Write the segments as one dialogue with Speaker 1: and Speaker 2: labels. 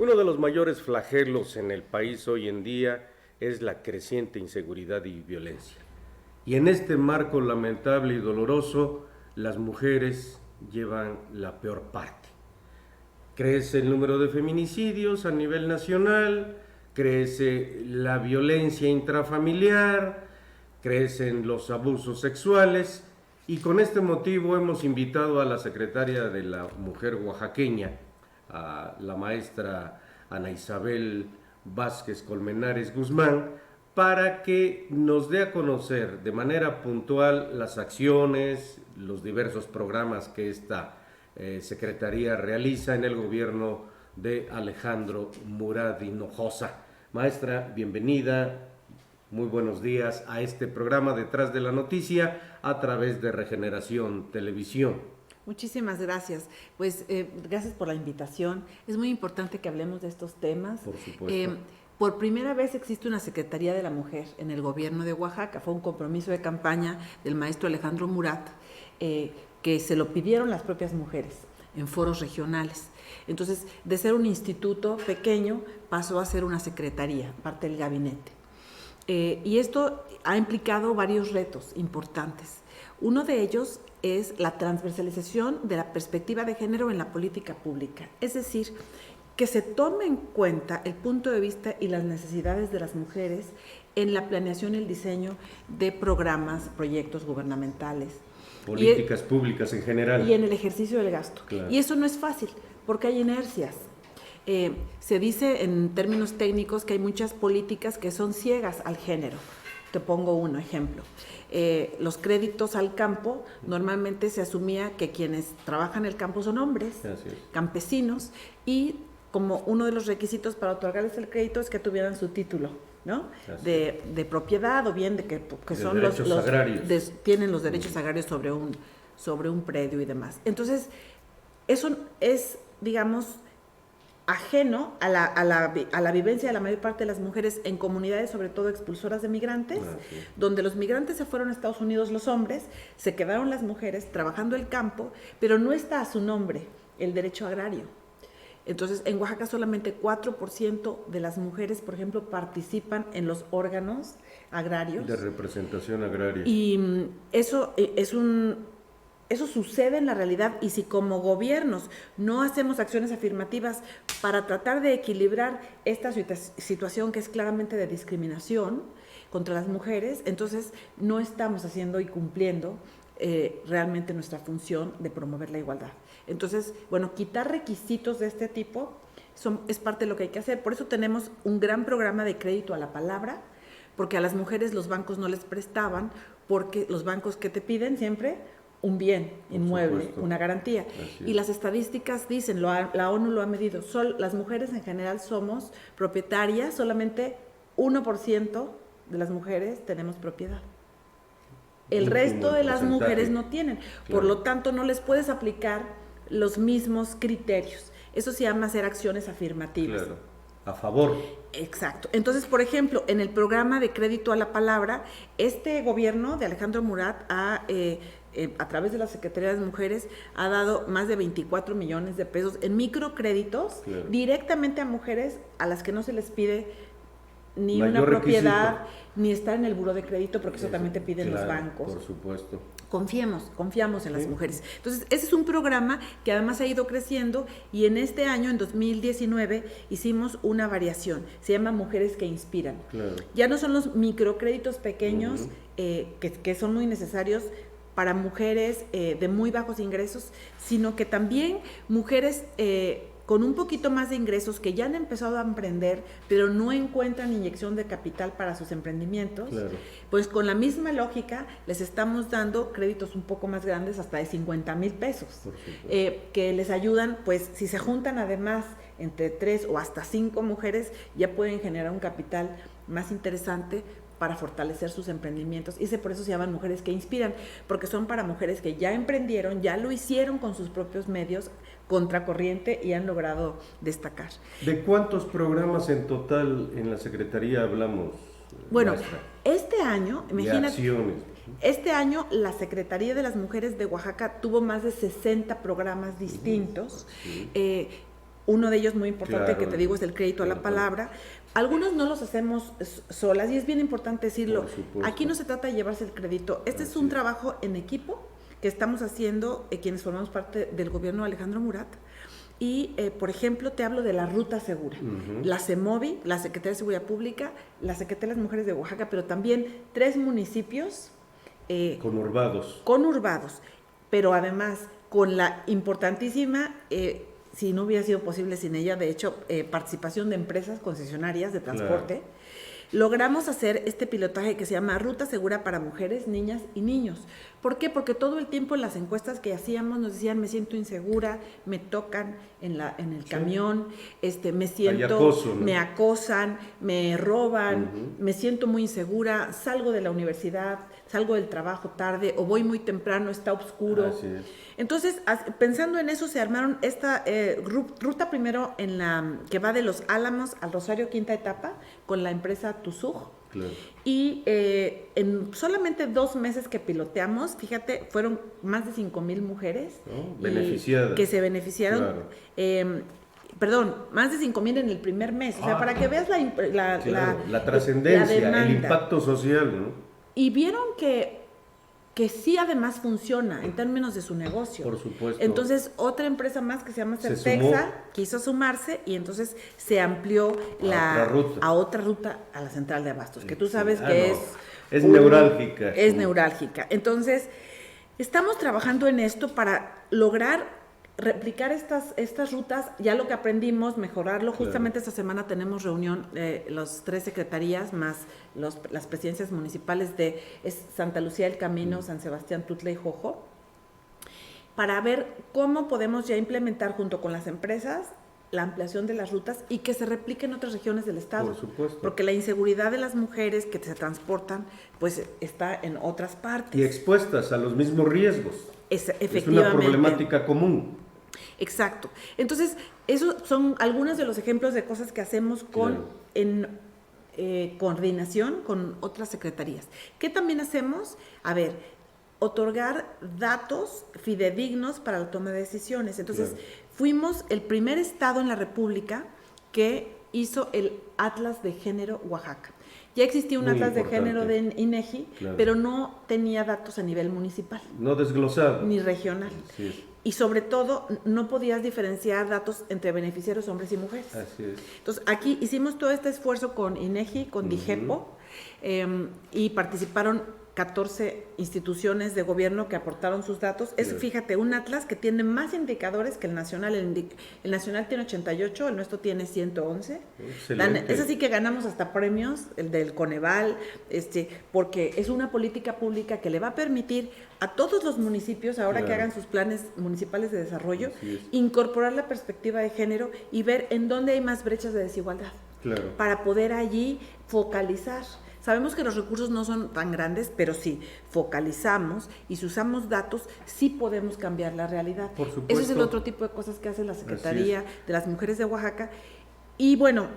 Speaker 1: Uno de los mayores flagelos en el país hoy en día es la creciente inseguridad y violencia. Y en este marco lamentable y doloroso, las mujeres llevan la peor parte. Crece el número de feminicidios a nivel nacional, crece la violencia intrafamiliar, crecen los abusos sexuales, y con este motivo hemos invitado a la secretaria de la Mujer oaxaqueña, a la maestra Ana Isabel Vázquez Colmenares Guzmán, para que nos dé a conocer de manera puntual las acciones, los diversos programas que esta secretaría realiza en el gobierno de Alejandro Murat Hinojosa. Maestra, bienvenida, muy buenos días a este programa Detrás de la Noticia a través de Regeneración Televisión.
Speaker 2: Muchísimas gracias. Pues gracias por la invitación. Es muy importante que hablemos de estos temas.
Speaker 1: Por supuesto.
Speaker 2: Por primera vez existe una Secretaría de la Mujer en el gobierno de Oaxaca. Fue un compromiso de campaña del maestro Alejandro Murat, que se lo pidieron las propias mujeres en foros regionales. Entonces, de ser un instituto pequeño, pasó a ser una secretaría, parte del gabinete. Y esto ha implicado varios retos importantes. Uno de ellos es la transversalización de la perspectiva de género en la política pública, es decir, que se tome en cuenta el punto de vista y las necesidades de las mujeres en la planeación y el diseño de programas, proyectos gubernamentales.
Speaker 1: Políticas públicas en general.
Speaker 2: Y en el ejercicio del gasto.
Speaker 1: Claro.
Speaker 2: Y eso no es fácil, porque hay inercias. Se dice en términos técnicos que hay muchas políticas que son ciegas al género. Te pongo un ejemplo. Los créditos al campo, normalmente se asumía que quienes trabajan el campo son hombres, campesinos, y como uno de los requisitos para otorgarles el crédito es que tuvieran su título, ¿no? De propiedad, o bien de que son los
Speaker 1: agrarios.
Speaker 2: Tienen los derechos agrarios sobre un predio y demás. Entonces, eso es, digamos, ajeno a la vivencia de la mayor parte de las mujeres en comunidades, sobre todo expulsoras de migrantes, donde los migrantes se fueron a Estados Unidos, los hombres, se quedaron las mujeres trabajando el campo, pero no está a su nombre el derecho agrario. Entonces, en Oaxaca solamente 4% de las mujeres, por ejemplo, participan en los órganos agrarios.
Speaker 1: De representación agraria.
Speaker 2: Y eso sucede en la realidad, y si como gobiernos no hacemos acciones afirmativas para tratar de equilibrar esta situación que es claramente de discriminación contra las mujeres, entonces no estamos haciendo y cumpliendo realmente nuestra función de promover la igualdad. Entonces, bueno, quitar requisitos de este tipo es parte de lo que hay que hacer. Por eso tenemos un gran programa de crédito a la palabra, porque a las mujeres los bancos no les prestaban, porque los bancos que te piden siempre un bien inmueble, una garantía. Y las estadísticas dicen, la ONU lo ha medido, las mujeres en general somos propietarias, solamente 1% de las mujeres tenemos propiedad. El resto de las mujeres no tienen. Por lo tanto, no les puedes aplicar los mismos criterios. Eso se llama hacer acciones afirmativas.
Speaker 1: Claro, a favor.
Speaker 2: Exacto. Entonces, por ejemplo, en el programa de crédito a la palabra, este gobierno de Alejandro Murat a través de la Secretaría de Mujeres ha dado más de 24 millones de pesos en microcréditos directamente a mujeres a las que no se les pide ni mayor una propiedad requisito, ni estar en el buró de crédito, porque eso también te piden los bancos.
Speaker 1: Por supuesto.
Speaker 2: Confiamos en las mujeres. Entonces, ese es un programa que además ha ido creciendo, y en este año, en 2019, hicimos una variación. Se llama Mujeres que Inspiran. Ya no son los microcréditos pequeños que son muy necesarios para mujeres de muy bajos ingresos, sino que también mujeres con un poquito más de ingresos que ya han empezado a emprender, pero no encuentran inyección de capital para sus emprendimientos, pues con la misma lógica les estamos dando créditos un poco más grandes, hasta de 50,000 pesos, que les ayudan, pues si se juntan además entre 3 o hasta 5 mujeres, ya pueden generar un capital más interesante para fortalecer sus emprendimientos. Y por eso se llaman Mujeres que Inspiran, porque son para mujeres que ya emprendieron, ya lo hicieron con sus propios medios, contracorriente, y han logrado destacar.
Speaker 1: ¿De cuántos programas en total en la Secretaría hablamos?
Speaker 2: Bueno,
Speaker 1: maestra?
Speaker 2: Este año, imagínate,
Speaker 1: acciones.
Speaker 2: Este año la Secretaría de las Mujeres de Oaxaca tuvo más de 60 programas distintos. Uno de ellos muy importante,
Speaker 1: claro,
Speaker 2: que te digo, es el crédito a la palabra. Algunos no los hacemos solas y es bien importante decirlo. Aquí no se trata de llevarse el crédito. Este es un trabajo en equipo que estamos haciendo quienes formamos parte del gobierno de Alejandro Murat. Y, por ejemplo, te hablo de la Ruta Segura. La CEMOVI, la Secretaría de Seguridad Pública, la Secretaría de las Mujeres de Oaxaca, pero también 3 municipios conurbados, pero además con la importantísima, si no hubiera sido posible sin ella, de hecho, participación de empresas concesionarias de transporte. Claro. Logramos hacer este pilotaje que se llama Ruta Segura para Mujeres, Niñas y Niños. ¿Por qué? Porque todo el tiempo en las encuestas que hacíamos nos decían, me siento insegura, me tocan en el camión, me siento, acoso, ¿no? Me acosan, me roban, me siento muy insegura, salgo de la universidad, salgo del trabajo tarde o voy muy temprano, está oscuro. Así es. Entonces, pensando en eso, se armaron esta ruta primero que va de Los Álamos al Rosario Quinta Etapa con la empresa Tuzug. Claro. Y en solamente 2 meses que piloteamos, fíjate, fueron más de 5,000 mujeres
Speaker 1: beneficiadas,
Speaker 2: que se beneficiaron. Claro. Perdón, más de 5,000 en el primer mes. O sea, para que veas
Speaker 1: la trascendencia, el impacto social, ¿no?
Speaker 2: Y vieron que sí además funciona en términos de su negocio.
Speaker 1: Por supuesto.
Speaker 2: Entonces, otra empresa más que se llama Certexa quiso sumarse y entonces se amplió a otra ruta a la central de abastos, que tú sabes que
Speaker 1: es neurálgica.
Speaker 2: Es neurálgica. Entonces, estamos trabajando en esto para lograr replicar estas rutas, ya lo que aprendimos, mejorarlo. Justamente esta semana tenemos reunión las 3 secretarías más las presidencias municipales de Santa Lucía del Camino, San Sebastián, Tutla y Jojo, para ver cómo podemos ya implementar junto con las empresas la ampliación de las rutas y que se replique en otras regiones del estado.
Speaker 1: Por supuesto.
Speaker 2: Porque la inseguridad de las mujeres que se transportan, pues está en otras partes.
Speaker 1: Y expuestas a los mismos riesgos.
Speaker 2: Efectivamente.
Speaker 1: Es una problemática común.
Speaker 2: Exacto. Entonces, esos son algunos de los ejemplos de cosas que hacemos en coordinación con otras secretarías. ¿Qué también hacemos? A ver, otorgar datos fidedignos para la toma de decisiones. Entonces, fuimos el primer estado en la República que hizo el Atlas de Género Oaxaca. Ya existía un Atlas de Género de INEGI, pero no tenía datos a nivel municipal.
Speaker 1: No desglosado.
Speaker 2: Ni regional.
Speaker 1: Sí.
Speaker 2: Y sobre todo, no podías diferenciar datos entre beneficiarios hombres y mujeres.
Speaker 1: Así es.
Speaker 2: Entonces, aquí hicimos todo este esfuerzo con INEGI, con DIGEPO, y participaron 14 instituciones de gobierno que aportaron sus datos. Es, fíjate, un atlas que tiene más indicadores que el nacional. El nacional tiene 88, el nuestro tiene 111. Es así que ganamos hasta premios, el del Coneval, porque es una política pública que le va a permitir a todos los municipios, ahora que hagan sus planes municipales de desarrollo, incorporar la perspectiva de género y ver en dónde hay más brechas de desigualdad. Para poder allí focalizar. Sabemos que los recursos no son tan grandes, pero si focalizamos y si usamos datos, sí podemos cambiar la realidad.
Speaker 1: Por supuesto.
Speaker 2: Ese es el otro tipo de cosas que hace la Secretaría de las Mujeres de Oaxaca. Y bueno,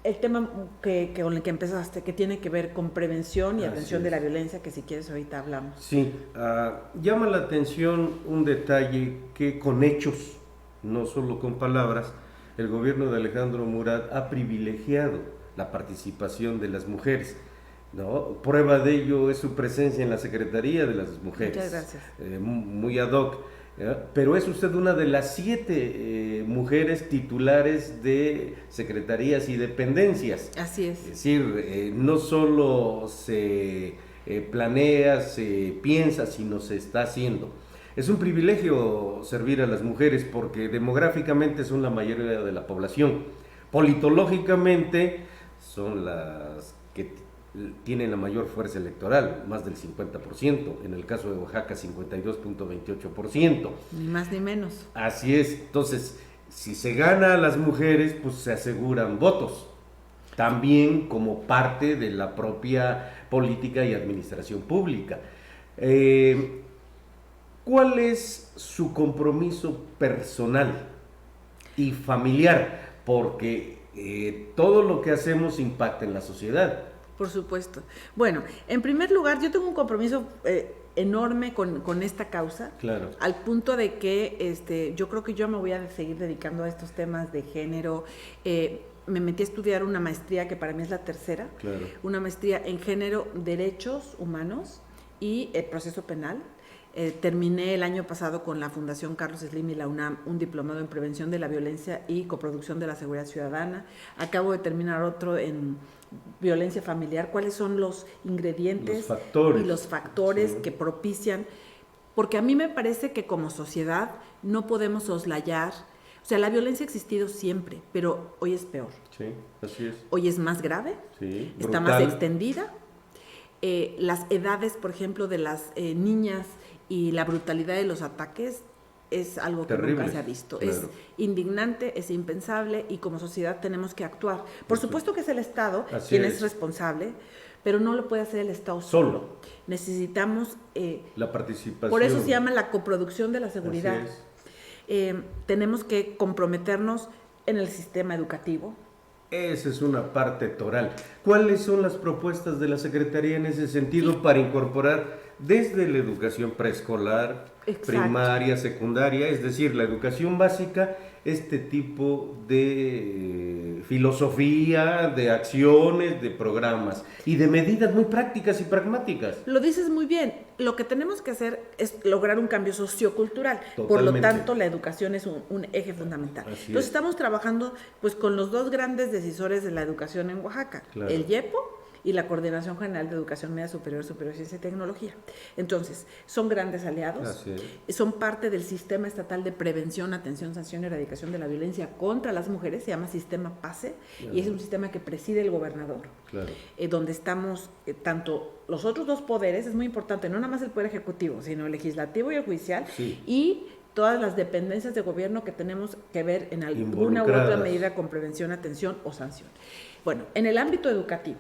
Speaker 2: el tema con el que empezaste, que tiene que ver con prevención y atención de la violencia, que si quieres ahorita hablamos.
Speaker 1: Sí, llama la atención un detalle que con hechos, no solo con palabras, el gobierno de Alejandro Murat ha privilegiado la participación de las mujeres. ¿No? Prueba de ello es su presencia en la Secretaría de las Mujeres.
Speaker 2: Muchas gracias.
Speaker 1: Muy ad hoc. Pero es usted una de las 7 mujeres titulares de secretarías y dependencias.
Speaker 2: Así es.
Speaker 1: Es decir, no solo se planea, se piensa, sino se está haciendo. Es un privilegio servir a las mujeres porque demográficamente son la mayoría de la población. Politológicamente son las que tienen la mayor fuerza electoral, más del 50%, en el caso de Oaxaca 52.28%.
Speaker 2: Ni más ni menos.
Speaker 1: Así es, entonces, si se gana a las mujeres, pues se aseguran votos, también como parte de la propia política y administración pública. ¿Cuál es su compromiso personal y familiar? Porque todo lo que hacemos impacta en la sociedad.
Speaker 2: Por supuesto. Bueno, en primer lugar, yo tengo un compromiso enorme con esta causa,
Speaker 1: claro,
Speaker 2: al punto de que yo creo que yo me voy a seguir dedicando a estos temas de género. Me metí a estudiar una maestría que para mí es la tercera,
Speaker 1: claro,
Speaker 2: una maestría en género, derechos humanos y proceso penal. Terminé el año pasado con la Fundación Carlos Slim y la UNAM un diplomado en prevención de la violencia y coproducción de la seguridad ciudadana. Acabo de terminar otro en violencia familiar. ¿Cuáles son los ingredientes y los factores
Speaker 1: sí,
Speaker 2: que propician? Porque a mí me parece que como sociedad no podemos soslayar. O sea, la violencia ha existido siempre, pero hoy es peor.
Speaker 1: Sí, así es.
Speaker 2: Hoy es más grave,
Speaker 1: Sí,
Speaker 2: está
Speaker 1: brutal,
Speaker 2: más extendida. Las edades, por ejemplo, de las niñas y la brutalidad de los ataques es algo que
Speaker 1: terrible,
Speaker 2: nunca se ha visto.
Speaker 1: claro.
Speaker 2: Es indignante, es impensable y como sociedad tenemos que actuar. Por supuesto que es el Estado quien es responsable, pero no lo puede hacer el Estado solo. Necesitamos
Speaker 1: la participación.
Speaker 2: Por eso se llama la coproducción de la seguridad.
Speaker 1: Así es.
Speaker 2: Tenemos que comprometernos en el sistema educativo.
Speaker 1: Esa es una parte toral. ¿Cuáles son las propuestas de la Secretaría en ese sentido para incorporar desde la educación preescolar, primaria, secundaria, es decir, la educación básica, este tipo de filosofía, de acciones, de programas y de medidas muy prácticas y pragmáticas?
Speaker 2: Lo dices muy bien. Lo que tenemos que hacer es lograr un cambio sociocultural.
Speaker 1: Totalmente.
Speaker 2: Por lo tanto, la educación es un eje fundamental. Entonces, estamos trabajando pues con los dos grandes decisores de la educación en Oaxaca, claro, el IEPO y la Coordinación General de Educación Media Superior, Ciencia y Tecnología. Entonces, son grandes aliados, son parte del Sistema Estatal de Prevención, Atención, Sanción y Erradicación de la Violencia contra las Mujeres, se llama Sistema PASE, claro, y es un sistema que preside el gobernador, claro, donde estamos tanto los otros dos poderes, es muy importante, no nada más el Poder Ejecutivo, sino el Legislativo y el Judicial, sí, y todas las dependencias de gobierno que tenemos que ver en alguna u otra medida con prevención, atención o sanción. Bueno, en el ámbito educativo,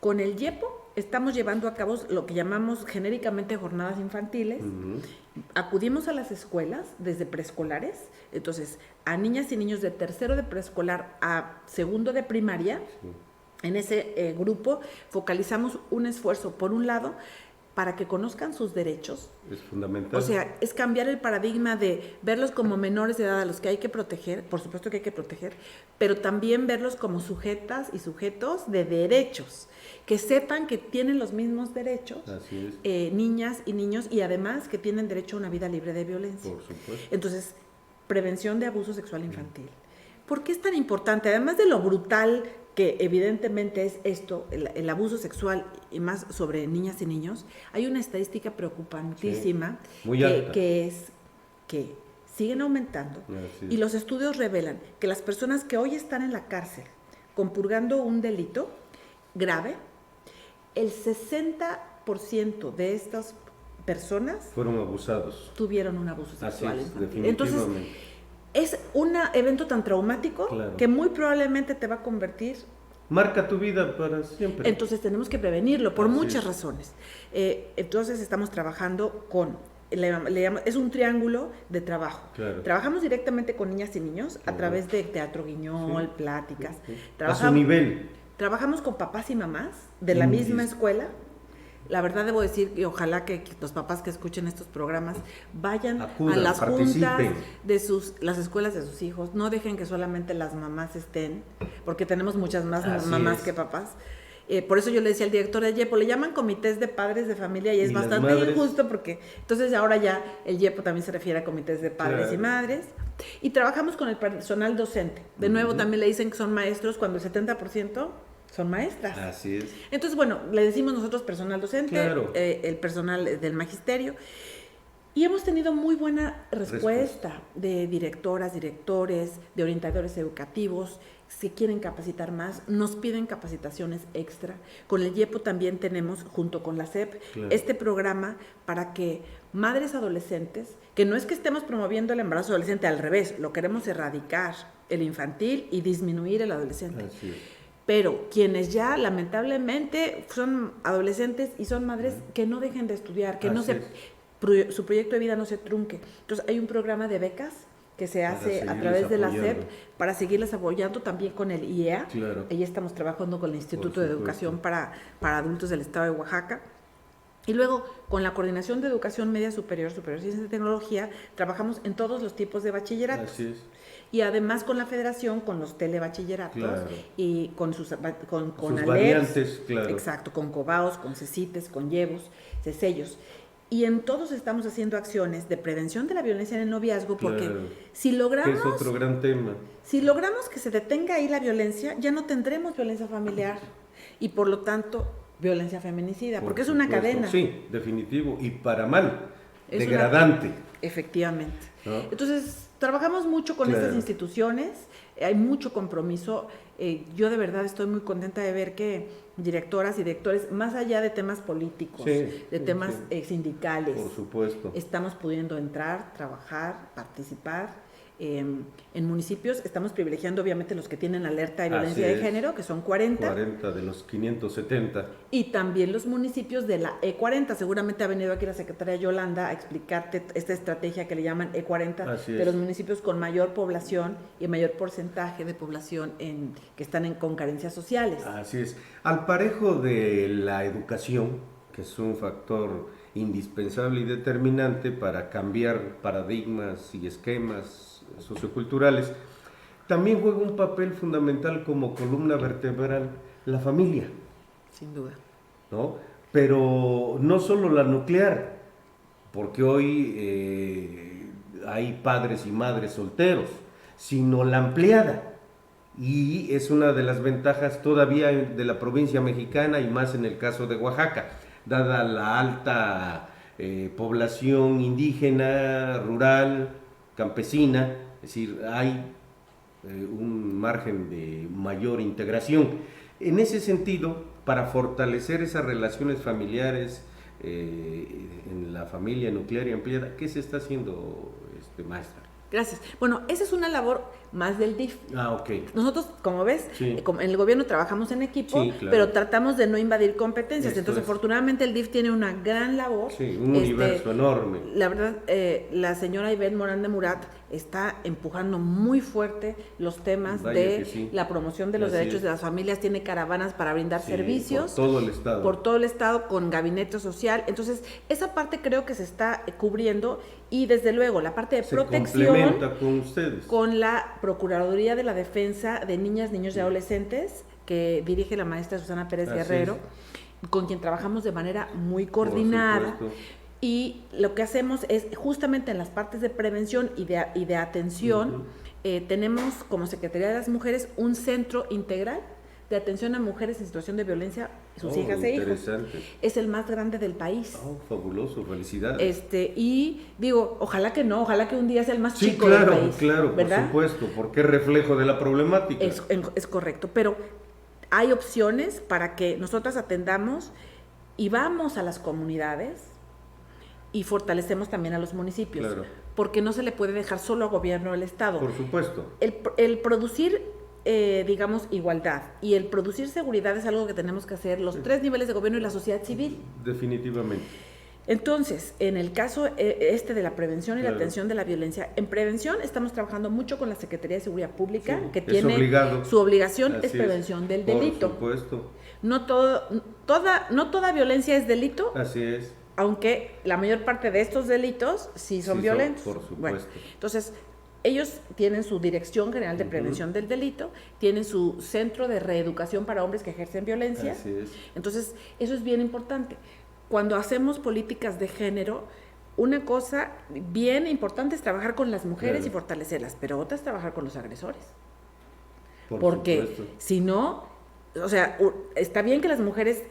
Speaker 2: con el IEPO estamos llevando a cabo lo que llamamos genéricamente jornadas infantiles. Acudimos a las escuelas desde preescolares, entonces a niñas y niños de tercero de preescolar a segundo de primaria. En ese grupo focalizamos un esfuerzo, por un lado, para que conozcan sus derechos.
Speaker 1: Es fundamental.
Speaker 2: O sea, es cambiar el paradigma de verlos como menores de edad a los que hay que proteger, por supuesto que hay que proteger, pero también verlos como sujetas y sujetos de derechos, que sepan que tienen los mismos derechos, niñas y niños, y además que tienen derecho a una vida libre de violencia.
Speaker 1: Por supuesto.
Speaker 2: Entonces, prevención de abuso sexual infantil. ¿Por qué es tan importante? Además de lo brutal que evidentemente es esto, el abuso sexual y más sobre niñas y niños, hay una estadística preocupantísima que es que siguen aumentando y los estudios revelan que las personas que hoy están en la cárcel compurgando un delito grave, el 60% de estas personas
Speaker 1: fueron abusados,
Speaker 2: tuvieron un abuso sexual infantil.
Speaker 1: Entonces,
Speaker 2: es un evento tan traumático, claro, que muy probablemente te va a convertir...
Speaker 1: Marca tu vida para siempre.
Speaker 2: Entonces tenemos que prevenirlo por muchas razones. Entonces estamos trabajando con... es un triángulo de trabajo. Claro. Trabajamos directamente con niñas y niños a través de Teatro Guiñol, pláticas.
Speaker 1: A su nivel.
Speaker 2: Trabajamos con papás y mamás de la misma escuela. La verdad debo decir que ojalá que los papás que escuchen estos programas vayan a las juntas de las escuelas de sus hijos, no dejen que solamente las mamás estén, porque tenemos muchas más mamás que papás. Por eso yo le decía al director de YEPO, le llaman comités de padres de familia y es bastante injusto porque entonces ahora ya el YEPO también se refiere a comités de padres y madres. Y trabajamos con el personal docente. De nuevo también le dicen que son maestros cuando el 70% son maestras.
Speaker 1: Así es.
Speaker 2: Entonces, bueno, le decimos nosotros personal docente, el personal del magisterio, y hemos tenido muy buena respuesta de directoras, directores, de orientadores educativos, si quieren capacitar más, nos piden capacitaciones extra. Con el YEPO también tenemos, junto con la SEP, este programa para que madres adolescentes, que no es que estemos promoviendo el embarazo adolescente, al revés, lo queremos erradicar, el infantil, y disminuir el adolescente. Así es. Pero quienes ya lamentablemente son adolescentes y son madres, que no dejen de estudiar, que su proyecto de vida no se trunque. Entonces hay un programa de becas que se hace a través de la SEP para seguirles apoyando, también con el IEA. Ahí estamos trabajando con el Instituto de Educación para Adultos del Estado de Oaxaca. Y luego, con la Coordinación de Educación Media Superior, Ciencia y Tecnología, trabajamos en todos los tipos de bachilleratos.
Speaker 1: Así es.
Speaker 2: Y además con la Federación, con los telebachilleratos,
Speaker 1: claro.
Speaker 2: y con sus
Speaker 1: ALEPS, variantes, claro.
Speaker 2: Exacto, con COBAOS, con CECITES, con LLEVOS, CECELLOS. Y en todos estamos haciendo acciones de prevención de la violencia en el noviazgo, porque
Speaker 1: claro.
Speaker 2: si logramos...
Speaker 1: Que es otro gran tema.
Speaker 2: Si logramos que se detenga ahí la violencia, ya no tendremos violencia familiar y por lo tanto violencia feminicida, porque es una cadena.
Speaker 1: Sí, definitivo, y para mal, degradante.
Speaker 2: Efectivamente.
Speaker 1: ¿No?
Speaker 2: Entonces, trabajamos mucho con estas instituciones, hay mucho compromiso. Yo de verdad estoy muy contenta de ver que directoras y directores, más allá de temas políticos, de temas sindicales,
Speaker 1: por supuesto,
Speaker 2: estamos pudiendo entrar, trabajar, participar. En municipios estamos privilegiando obviamente los que tienen alerta de violencia de género, que son 40.
Speaker 1: 40 de los 570.
Speaker 2: Y también los municipios de la E40. Seguramente ha venido aquí la secretaria Yolanda a explicarte esta estrategia que le llaman E40, de los municipios con mayor población y mayor porcentaje de población que están con carencias sociales.
Speaker 1: Así es. Al parejo de la educación, que es un factor indispensable y determinante para cambiar paradigmas y esquemas socioculturales, también juega un papel fundamental como columna vertebral la familia.
Speaker 2: Sin duda.
Speaker 1: ¿No? Pero no solo la nuclear, porque hoy hay padres y madres solteros, sino la ampliada. Y es una de las ventajas todavía de la provincia mexicana y más en el caso de Oaxaca, dada la alta población indígena, rural, campesina, es decir, hay un margen de mayor integración. En ese sentido, para fortalecer esas relaciones familiares en la familia nuclear y ampliada, ¿qué se está haciendo, maestra?
Speaker 2: Gracias. Bueno, esa es una labor más del DIF.
Speaker 1: Ok.
Speaker 2: Nosotros, como ves, en el gobierno trabajamos en equipo,
Speaker 1: claro,
Speaker 2: pero tratamos de no invadir competencias. Entonces, afortunadamente, el DIF tiene una gran labor.
Speaker 1: Sí, un universo enorme.
Speaker 2: La verdad, la señora Ivette Morán de Murat está empujando muy fuerte los temas la promoción de los derechos de las familias. Tiene caravanas para brindar servicios.
Speaker 1: Por todo el estado.
Speaker 2: Por todo el estado, con gabinete social. Entonces, esa parte creo que se está cubriendo. Y desde luego, la parte de protección
Speaker 1: con ustedes,
Speaker 2: con la Procuraduría de la Defensa de Niñas, Niños y Adolescentes, que dirige la maestra Susana Pérez Guerrero, con quien trabajamos de manera muy coordinada. Y lo que hacemos es, justamente en las partes de prevención y de atención, tenemos como Secretaría de las Mujeres un centro integral de atención a mujeres en situación de violencia, sus hijas e hijos. Es el más grande del país.
Speaker 1: Fabuloso, felicidades.
Speaker 2: Y digo, ojalá que un día sea el más chico del país.
Speaker 1: Claro, ¿verdad? Por supuesto, porque es reflejo de la problemática.
Speaker 2: Es correcto, pero hay opciones para que nosotras atendamos y vamos a las comunidades y fortalecemos también a los municipios.
Speaker 1: Claro.
Speaker 2: Porque no se le puede dejar solo al gobierno del estado.
Speaker 1: Por supuesto.
Speaker 2: El producir digamos, igualdad. Y el producir seguridad es algo que tenemos que hacer los tres niveles de gobierno y la sociedad civil.
Speaker 1: Definitivamente.
Speaker 2: Entonces, en el caso de la prevención y la atención de la violencia, en prevención estamos trabajando mucho con la Secretaría de Seguridad Pública, que tiene
Speaker 1: obligado.
Speaker 2: Su obligación es prevención del delito.
Speaker 1: Por supuesto.
Speaker 2: No toda violencia es delito.
Speaker 1: Así es.
Speaker 2: Aunque la mayor parte de estos delitos sí son violentos.
Speaker 1: Por supuesto.
Speaker 2: Bueno, entonces, ellos tienen su Dirección General de Prevención del Delito, tienen su Centro de Reeducación para Hombres que Ejercen Violencia.
Speaker 1: Así es.
Speaker 2: Entonces, eso es bien importante. Cuando hacemos políticas de género, una cosa bien importante es trabajar con las mujeres y fortalecerlas, pero otra es trabajar con los agresores. Porque si no, o sea, está bien que las mujeres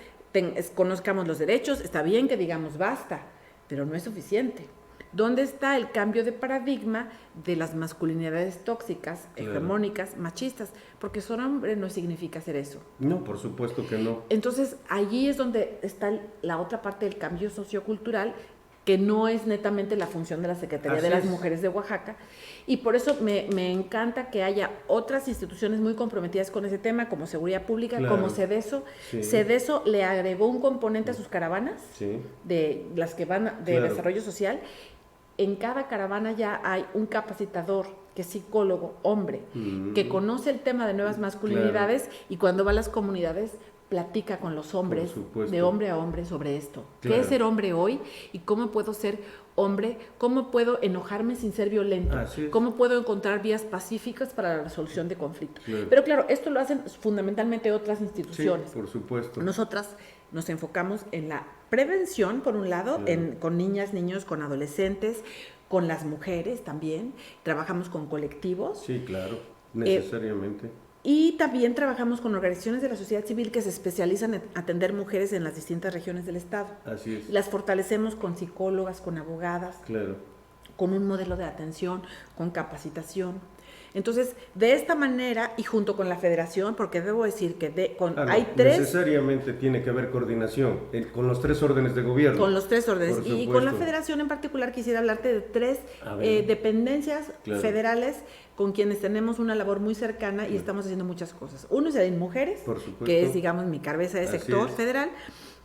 Speaker 2: conozcamos los derechos, está bien que digamos basta, pero no es suficiente. ¿Dónde está el cambio de paradigma de las masculinidades tóxicas, hegemónicas, machistas? Porque ser hombre no significa ser eso.
Speaker 1: No, por supuesto que no.
Speaker 2: Entonces, allí es donde está la otra parte del cambio sociocultural, que no es netamente la función de la Secretaría de las Mujeres de Oaxaca. Y por eso me encanta que haya otras instituciones muy comprometidas con ese tema, como Seguridad Pública, como CEDESO. CEDESO le agregó un componente a sus caravanas, de las que van de desarrollo social. En cada caravana ya hay un capacitador que es psicólogo, hombre, que conoce el tema de nuevas masculinidades, claro, y cuando va a las comunidades platica con los hombres, de hombre a hombre, sobre esto. Claro. ¿Qué es ser hombre hoy? ¿Y cómo puedo ser hombre? ¿Cómo puedo enojarme sin ser violento? ¿Cómo puedo encontrar vías pacíficas para la resolución de conflictos? Claro. Pero claro, esto lo hacen fundamentalmente otras instituciones.
Speaker 1: Sí, por supuesto.
Speaker 2: Nosotras nos enfocamos en la prevención, por un lado, claro, con niñas, niños, con adolescentes, con las mujeres también. Trabajamos con colectivos.
Speaker 1: Sí, claro, necesariamente.
Speaker 2: Y también trabajamos con organizaciones de la sociedad civil que se especializan en atender mujeres en las distintas regiones del Estado.
Speaker 1: Así es.
Speaker 2: Las fortalecemos con psicólogas, con abogadas,
Speaker 1: claro,
Speaker 2: con un modelo de atención, con capacitación. Entonces, de esta manera, y junto con la federación, porque debo decir que hay tres...
Speaker 1: Necesariamente tiene que haber coordinación con los 3 órdenes de gobierno.
Speaker 2: Con los 3 órdenes. Y con la federación en particular quisiera hablarte de 3 dependencias, claro, federales con quienes tenemos una labor muy cercana y estamos haciendo muchas cosas. Uno es el Mujeres, que es, digamos, mi cabeza de sector federal,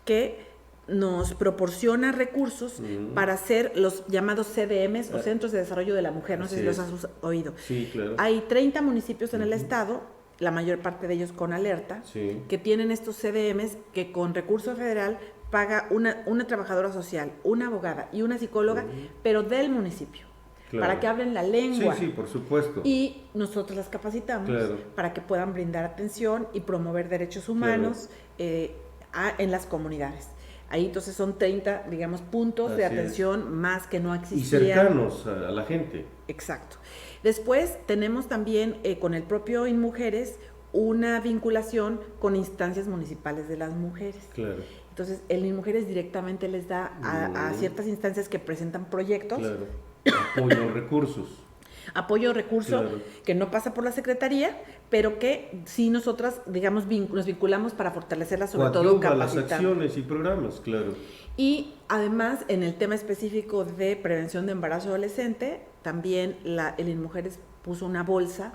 Speaker 2: que nos proporciona recursos para hacer los llamados CDMs o Centros de Desarrollo de la Mujer, no sé si los has oído.
Speaker 1: Sí, claro.
Speaker 2: Hay 30 municipios en el estado, la mayor parte de ellos con alerta, que tienen estos CDMs que con recurso federal paga una trabajadora social, una abogada y una psicóloga, pero del municipio. Claro. Para que hablen la lengua.
Speaker 1: Sí, por supuesto.
Speaker 2: Y nosotros las capacitamos, claro, para que puedan brindar atención y promover derechos humanos, claro, en las comunidades. Ahí entonces son 30, digamos, puntos Así de atención es. Más que no existían.
Speaker 1: Y cercanos a la gente.
Speaker 2: Exacto. Después tenemos también con el propio InMujeres una vinculación con instancias municipales de las mujeres.
Speaker 1: Claro.
Speaker 2: Entonces el InMujeres directamente les da a ciertas instancias que presentan proyectos.
Speaker 1: Claro. Apoyo, recursos.
Speaker 2: Apoyo, recurso, claro, que no pasa por la Secretaría, pero que sí nosotras, digamos, nos vinculamos para fortalecerla, sobre todo capacitando.
Speaker 1: Las acciones y programas, claro.
Speaker 2: Y además, en el tema específico de prevención de embarazo adolescente, también el InMujeres puso una bolsa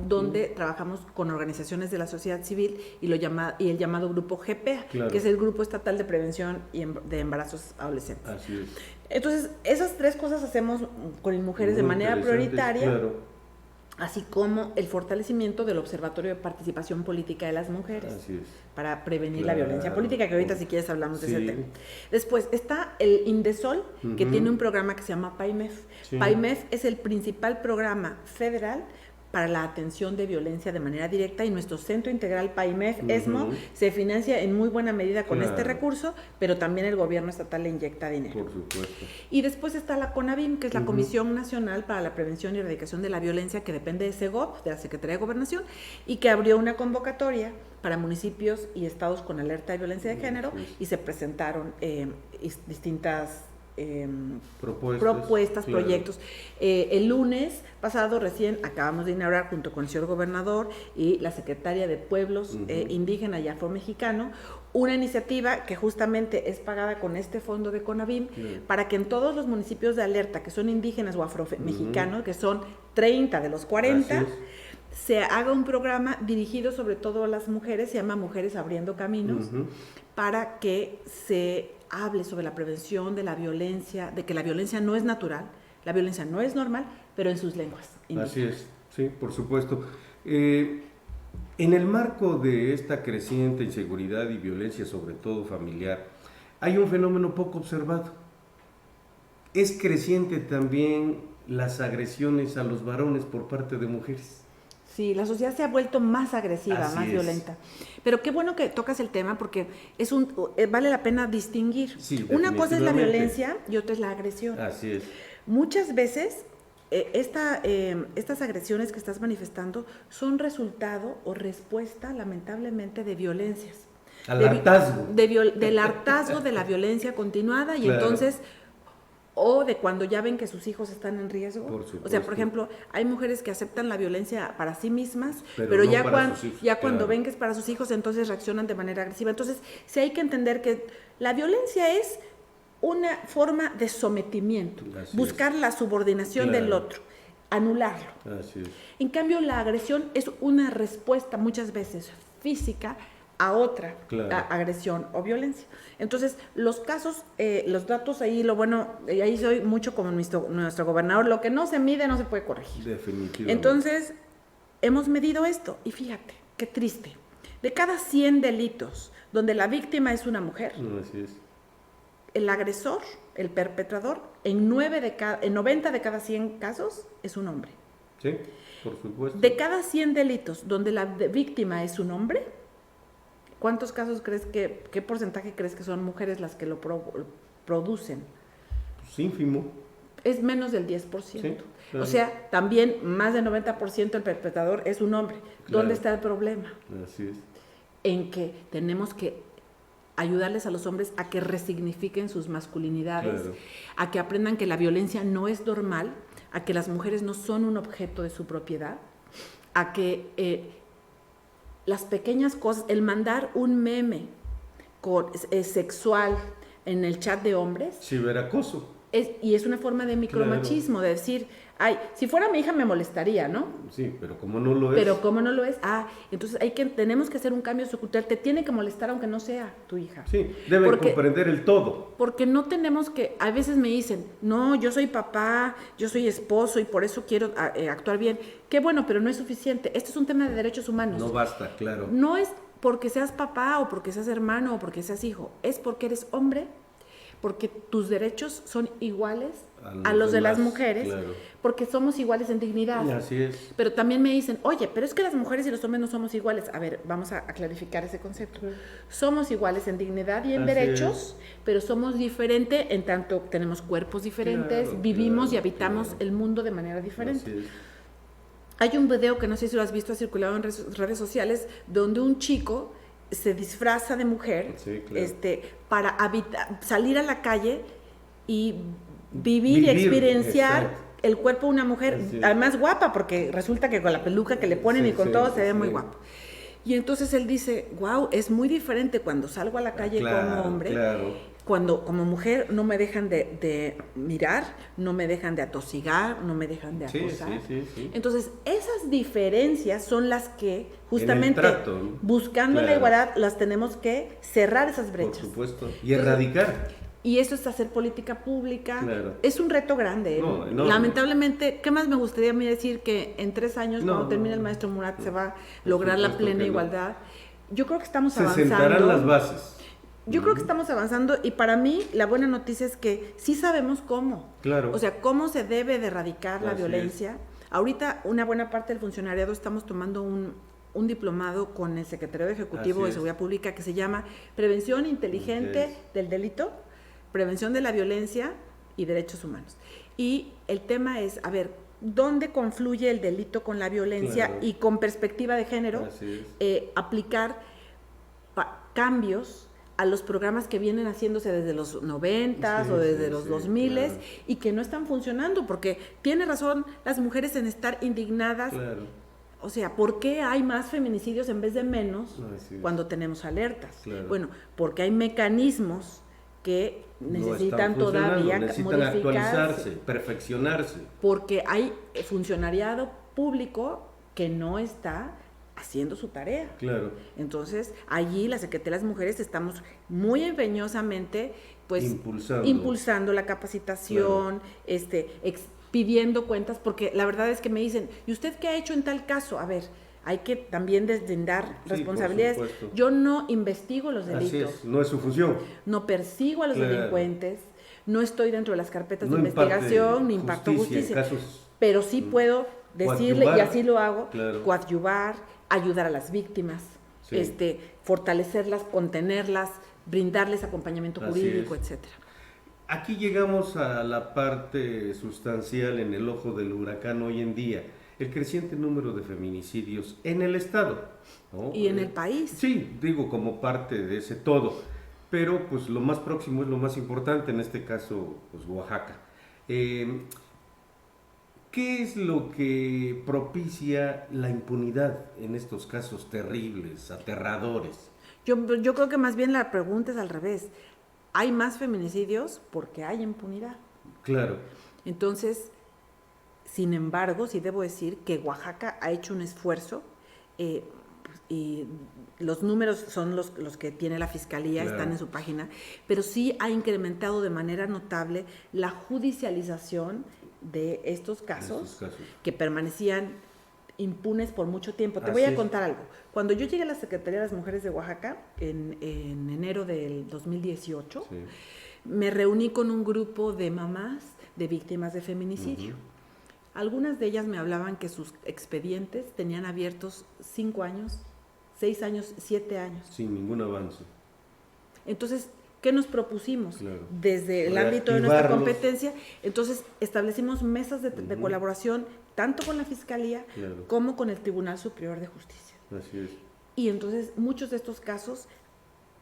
Speaker 2: donde trabajamos con organizaciones de la sociedad civil y el llamado grupo GPA, claro, que es el Grupo Estatal de Prevención de Embarazos Adolescentes.
Speaker 1: Así es.
Speaker 2: Entonces, esas 3 cosas hacemos con InMujeres de manera prioritaria,
Speaker 1: claro,
Speaker 2: así como el fortalecimiento del Observatorio de Participación Política de las Mujeres.
Speaker 1: Así es.
Speaker 2: Para prevenir la violencia política, que ahorita si quieres hablamos de ese tema. Después está el Indesol, que tiene un programa que se llama PAIMEF. PAIMEF es el principal programa federal para la atención de violencia de manera directa, y nuestro Centro Integral PAIMEF, ESMO, se financia en muy buena medida con este recurso, pero también el gobierno estatal le inyecta dinero.
Speaker 1: Por supuesto.
Speaker 2: Y después está la CONAVIM, que es la Comisión Nacional para la Prevención y Erradicación de la Violencia, que depende de SEGOV, de la Secretaría de Gobernación, y que abrió una convocatoria para municipios y estados con alerta de violencia de género, y se presentaron distintas propuestas, claro, proyectos. El lunes pasado recién acabamos de inaugurar, junto con el señor gobernador y la secretaria de Pueblos Indígena y Afromexicano, una iniciativa que justamente es pagada con este fondo de CONAVIM, para que en todos los municipios de alerta que son indígenas o afromexicanos, que son 30 de los 40, se haga un programa dirigido sobre todo a las mujeres, se llama Mujeres Abriendo Caminos, para que se hable sobre la prevención de la violencia, de que la violencia no es natural, la violencia no es normal, pero en sus lenguas indígenas.
Speaker 1: Así es, sí, por supuesto. En el marco de esta creciente inseguridad y violencia, sobre todo familiar, hay un fenómeno poco observado. Es creciente también las agresiones a los varones por parte de mujeres.
Speaker 2: Sí, la sociedad se ha vuelto más agresiva, más violenta. Pero qué bueno que tocas el tema, porque vale la pena distinguir.
Speaker 1: Sí,
Speaker 2: una cosa es la violencia y otra es la agresión.
Speaker 1: Así es.
Speaker 2: Muchas veces estas agresiones que estás manifestando son resultado o respuesta, lamentablemente, de violencias.
Speaker 1: Al hartazgo.
Speaker 2: Del hartazgo de la violencia continuada, y claro, entonces... o de cuando ya ven que sus hijos están en riesgo.
Speaker 1: O
Speaker 2: sea, por ejemplo, hay mujeres que aceptan la violencia para sí mismas, pero no ya cuando ven que es para sus hijos, entonces reaccionan de manera agresiva. Entonces, sí hay que entender que la violencia es una forma de sometimiento, buscar la subordinación del otro, anularlo.
Speaker 1: Así es.
Speaker 2: En cambio, la agresión es una respuesta muchas veces física a otra agresión o violencia. Entonces, los casos, los datos ahí, lo bueno, ahí soy mucho como nuestro gobernador, lo que no se mide no se puede corregir.
Speaker 1: Definitivamente.
Speaker 2: Entonces, hemos medido esto y fíjate, qué triste. De cada 100 delitos donde la víctima es una mujer,
Speaker 1: así es,
Speaker 2: el agresor, el perpetrador, en 90 de cada 100 casos es un hombre.
Speaker 1: Sí, por supuesto.
Speaker 2: De cada 100 delitos donde la víctima es un hombre, ¿cuántos casos crees qué porcentaje crees que son mujeres las que lo producen?
Speaker 1: Pues ínfimo.
Speaker 2: Es menos del 10%. Sí, claro. O sea, también más del 90% el perpetrador es un hombre. Claro. ¿Dónde está el problema?
Speaker 1: Así es.
Speaker 2: En que tenemos que ayudarles a los hombres a que resignifiquen sus masculinidades, claro, a que aprendan que la violencia no es normal, a que las mujeres no son un objeto de su propiedad, a que las pequeñas cosas, el mandar un meme sexual en el chat de hombres.
Speaker 1: Ciberacoso.
Speaker 2: Y es una forma de micromachismo, claro, de decir, ay, si fuera mi hija me molestaría, ¿no?
Speaker 1: Sí, pero como no lo es.
Speaker 2: Pero como no lo es, entonces tenemos que hacer un cambio sociocultural, te tiene que molestar aunque no sea tu hija.
Speaker 1: Sí, deben comprender el todo.
Speaker 2: Porque no tenemos que, a veces me dicen, no, yo soy papá, yo soy esposo y por eso quiero actuar bien. Qué bueno, pero no es suficiente. Esto es un tema de derechos humanos.
Speaker 1: No basta, claro.
Speaker 2: No es porque seas papá o porque seas hermano o porque seas hijo, es porque eres hombre, porque tus derechos son iguales a los de las mujeres, claro, porque somos iguales en dignidad.
Speaker 1: Así es.
Speaker 2: Pero también me dicen, oye, pero es que las mujeres y los hombres no somos iguales. A ver, vamos a clarificar ese concepto. Somos iguales en dignidad y en derechos, pero somos diferentes en tanto tenemos cuerpos diferentes, claro, vivimos y habitamos el mundo de manera diferente. Así es. Hay un video que no sé si lo has visto, ha circulado en redes sociales, donde un chico se disfraza de mujer, sí, claro, para salir a la calle y vivir y experienciar, exacto, el cuerpo de una mujer, además guapa, porque resulta que con la peluca que le ponen y con todo se ve muy guapo. Y entonces él dice, wow, es muy diferente cuando salgo a la calle como hombre, claro, cuando como mujer no me dejan de mirar, no me dejan de atosigar, no me dejan de acosar. Sí. Entonces, esas diferencias son las que justamente buscando la igualdad las tenemos que cerrar esas brechas.
Speaker 1: Por supuesto, y erradicar.
Speaker 2: Y eso es hacer política pública. Claro. Es un reto grande. No, lamentablemente, ¿qué más me gustaría a mí decir? Que en 3 años, cuando termine el maestro Murat, se va a lograr la plena igualdad. Yo creo que estamos avanzando. Se sentarán
Speaker 1: las bases.
Speaker 2: Yo creo que estamos avanzando y para mí la buena noticia es que sí sabemos cómo.
Speaker 1: Claro.
Speaker 2: O sea, cómo se debe de erradicar la violencia. Ahorita una buena parte del funcionariado estamos tomando un diplomado con el Secretario Ejecutivo de Seguridad Pública que se llama Prevención Inteligente del Delito, Prevención de la Violencia y Derechos Humanos. Y el tema es, a ver, ¿dónde confluye el delito con la violencia? Claro. Y con perspectiva de género, aplicar cambios a los programas que vienen haciéndose desde los 90s o desde los 2000s, claro, y que no están funcionando, porque tiene razón las mujeres en estar indignadas. Claro. O sea, ¿por qué hay más feminicidios en vez de menos cuando tenemos alertas? Claro. Bueno, porque hay mecanismos que necesitan todavía modificarse,
Speaker 1: actualizarse, perfeccionarse.
Speaker 2: Porque hay funcionariado público que no está haciendo su tarea.
Speaker 1: Claro.
Speaker 2: Entonces, allí la Secretaría de las Mujeres estamos muy empeñosamente pues impulsando la capacitación, claro, pidiendo cuentas, porque la verdad es que me dicen, ¿y usted qué ha hecho en tal caso? A ver, hay que también deslindar responsabilidades. Yo no investigo los delitos.
Speaker 1: Así es, no es su función.
Speaker 2: No persigo a los delincuentes, no estoy dentro de las carpetas de investigación, ni imparto justicia. Pero sí puedo decirle, y así lo hago, claro, coadyuvar, ayudar a las víctimas, fortalecerlas, contenerlas, brindarles acompañamiento jurídico, etcétera.
Speaker 1: Aquí llegamos a la parte sustancial en el ojo del huracán hoy en día, el creciente número de feminicidios en el Estado, ¿no?
Speaker 2: Y en el país.
Speaker 1: Sí, digo como parte de ese todo, pero pues lo más próximo es lo más importante, en este caso pues Oaxaca. ¿Qué es lo que propicia la impunidad en estos casos terribles, aterradores?
Speaker 2: Yo creo que más bien la pregunta es al revés. Hay más feminicidios porque hay impunidad.
Speaker 1: Claro.
Speaker 2: Entonces, sin embargo, sí debo decir que Oaxaca ha hecho un esfuerzo y los números son los que tiene la Fiscalía, claro, están en su página, pero sí ha incrementado de manera notable la judicialización de estos casos que permanecían impunes por mucho tiempo. Te voy a contar algo. Cuando yo llegué a la Secretaría de las Mujeres de Oaxaca, en enero del 2018, sí, me reuní con un grupo de mamás de víctimas de feminicidio. Algunas de ellas me hablaban que sus expedientes tenían abiertos 5 años, 6 años, 7 años.
Speaker 1: Sin ningún avance.
Speaker 2: Entonces, ¿qué nos propusimos? Claro. Desde el ámbito de nuestra competencia, entonces establecimos mesas de colaboración tanto con la Fiscalía, claro, como con el Tribunal Superior de Justicia.
Speaker 1: Así es.
Speaker 2: Y entonces muchos de estos casos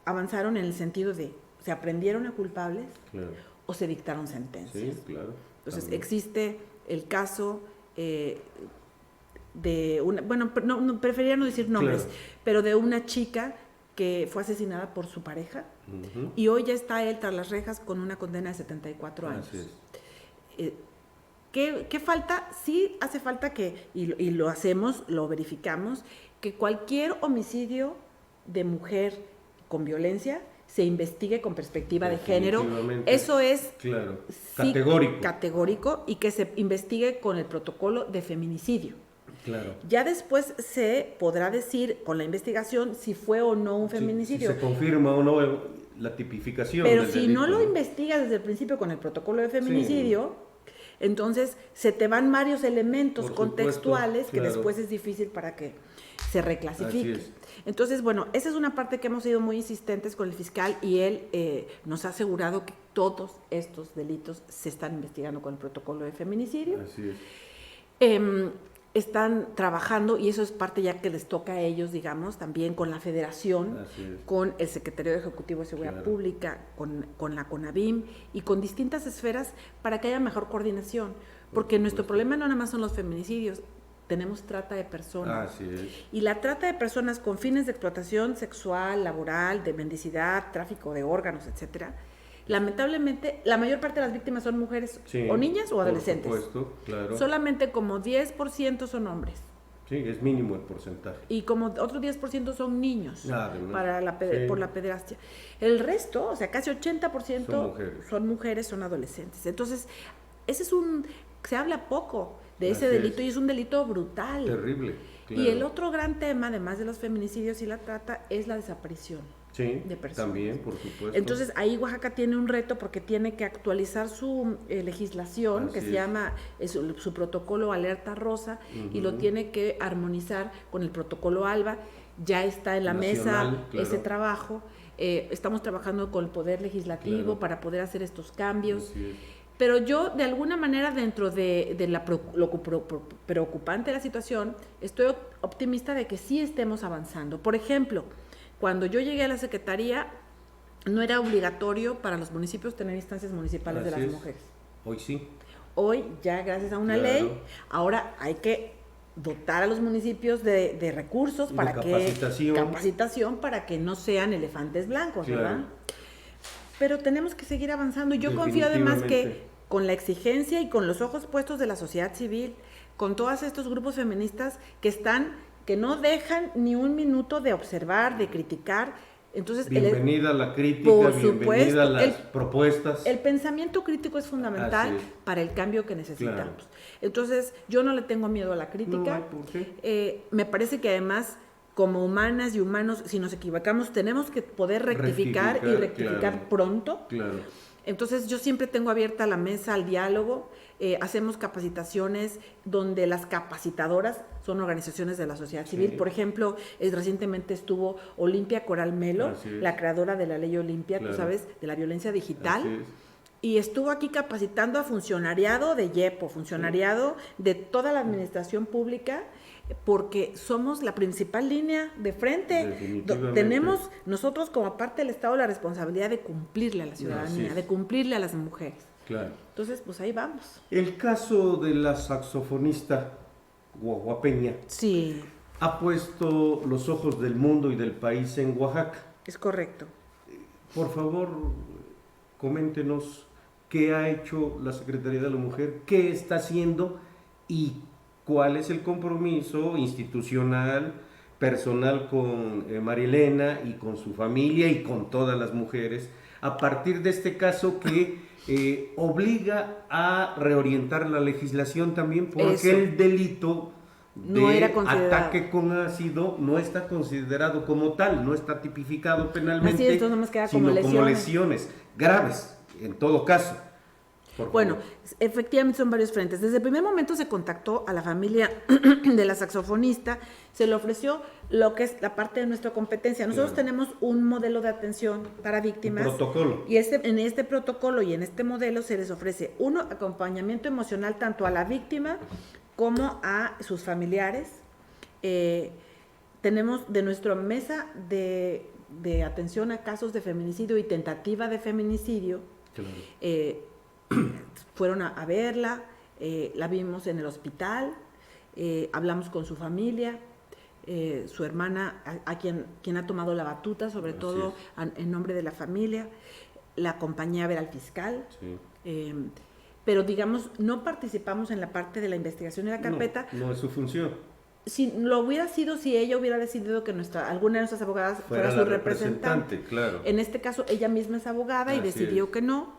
Speaker 2: avanzaron en el sentido de se aprendieron a culpables, claro, o se dictaron sentencias.
Speaker 1: Sí, claro.
Speaker 2: Entonces existe el caso de una, bueno, no preferiría no decir nombres, claro, pero de una chica que fue asesinada por su pareja, y hoy ya está él tras las rejas con una condena de 74 años.
Speaker 1: Así es.
Speaker 2: ¿Qué falta? Sí hace falta que, y lo hacemos, lo verificamos, que cualquier homicidio de mujer con violencia se investigue con perspectiva de género. Eso es,
Speaker 1: claro,
Speaker 2: sí, categórico, y que se investigue con el protocolo de feminicidio.
Speaker 1: Claro.
Speaker 2: Ya después se podrá decir con la investigación si fue o no un feminicidio.
Speaker 1: Si se confirma o no la tipificación.
Speaker 2: Pero si no lo investigas desde el principio con el protocolo de feminicidio, sí, entonces se te van varios elementos contextuales que después es difícil para que se reclasifique. Entonces, bueno, esa es una parte que hemos sido muy insistentes con el fiscal, y él nos ha asegurado que todos estos delitos se están investigando con el protocolo de feminicidio.
Speaker 1: Así es.
Speaker 2: Están trabajando, y eso es parte ya que les toca a ellos, digamos, también con la Federación, con el Secretario Ejecutivo de Seguridad, claro, Pública, con la CONAVIM y con distintas esferas para que haya mejor coordinación. Porque nuestro problema no nada más son los feminicidios, tenemos trata de personas.
Speaker 1: Así es.
Speaker 2: Y la trata de personas con fines de explotación sexual, laboral, de mendicidad, tráfico de órganos, etcétera. Lamentablemente, la mayor parte de las víctimas son mujeres, sí, o niñas o adolescentes.
Speaker 1: Por supuesto, claro.
Speaker 2: Solamente como 10% son hombres.
Speaker 1: Sí, es mínimo el porcentaje.
Speaker 2: Y como otro 10% son niños,
Speaker 1: sí,
Speaker 2: por la pederastia. El resto, o sea, casi 80% son mujeres, son adolescentes. Entonces, ese es se habla poco de ese delito, y es un delito brutal.
Speaker 1: Terrible. Claro.
Speaker 2: Y el otro gran tema, además de los feminicidios y la trata, es la desaparición.
Speaker 1: Sí,
Speaker 2: de personas.
Speaker 1: También, por supuesto.
Speaker 2: Entonces, ahí Oaxaca tiene un reto porque tiene que actualizar su legislación, que se llama su protocolo Alerta Rosa, y lo tiene que armonizar con el protocolo ALBA. Ya está en la mesa, claro, ese trabajo. Estamos trabajando con el Poder Legislativo, claro, para poder hacer estos cambios. Pero yo, de alguna manera, dentro de lo preocupante de la situación, estoy optimista de que sí estemos avanzando. Por ejemplo, cuando yo llegué a la Secretaría, no era obligatorio para los municipios tener instancias municipales de las mujeres.
Speaker 1: Hoy sí.
Speaker 2: Hoy, ya gracias a una ley, ahora hay que dotar a los municipios de recursos para capacitación para que no sean elefantes blancos, claro, ¿verdad? Pero tenemos que seguir avanzando. Yo confío además que con la exigencia y con los ojos puestos de la sociedad civil, con todos estos grupos feministas que no dejan ni un minuto de observar, de criticar. Entonces,
Speaker 1: bienvenida a la crítica, bienvenida a las propuestas.
Speaker 2: El pensamiento crítico es fundamental para el cambio que necesitamos. Claro. Entonces, yo no le tengo miedo a la crítica.
Speaker 1: No, ¿por qué?
Speaker 2: Me parece que además, como humanas y humanos, si nos equivocamos, tenemos que poder rectificar claro, pronto.
Speaker 1: Claro.
Speaker 2: Entonces, yo siempre tengo abierta la mesa al diálogo. Hacemos capacitaciones donde las capacitadoras son organizaciones de la sociedad civil. Por ejemplo, recientemente estuvo Olimpia Coral Melo, la creadora de la ley Olimpia, claro, tú sabes, de la violencia digital. Y estuvo aquí capacitando a funcionariado de YEPO, funcionariado de toda la administración pública, porque somos la principal línea de frente. Tenemos nosotros como parte del Estado la responsabilidad de cumplirle a la ciudadanía, de cumplirle a las mujeres.
Speaker 1: Claro.
Speaker 2: Entonces, pues ahí vamos.
Speaker 1: El caso de la saxofonista oaxaqueña ha puesto los ojos del mundo y del país en Oaxaca.
Speaker 2: Es correcto.
Speaker 1: Por favor, coméntenos qué ha hecho la Secretaría de la Mujer, qué está haciendo y cuál es el compromiso institucional personal con María Elena y con su familia y con todas las mujeres, a partir de este caso que obliga a reorientar la legislación también, porque
Speaker 2: Eso.
Speaker 1: el delito
Speaker 2: No
Speaker 1: de
Speaker 2: era considerado.
Speaker 1: ataque con ácido no está considerado como tal, no está tipificado penalmente,
Speaker 2: Así es, entonces nomás queda como
Speaker 1: sino como
Speaker 2: lesiones.
Speaker 1: lesiones graves, en todo caso.
Speaker 2: Bueno, efectivamente son varios frentes. Desde el primer momento se contactó a la familia de la saxofonista, se le ofreció lo que es la parte de nuestra competencia. Nosotros tenemos un modelo de atención para víctimas.
Speaker 1: Un protocolo.
Speaker 2: Y en este protocolo y en este modelo se les ofrece, uno, acompañamiento emocional tanto a la víctima como a sus familiares. Tenemos de nuestra mesa de atención a casos de feminicidio y tentativa de feminicidio, claro. Fueron a verla, la vimos en el hospital, hablamos con su familia, su hermana, a quien ha tomado la batuta, sobre Así todo en nombre de la familia, la acompañé a ver al fiscal, pero digamos, no participamos en la parte de la investigación de la carpeta.
Speaker 1: No es su función.
Speaker 2: Si lo hubiera sido si ella hubiera decidido que alguna de nuestras abogadas fuera su representante.
Speaker 1: Claro.
Speaker 2: En este caso, ella misma es abogada y decidió que no.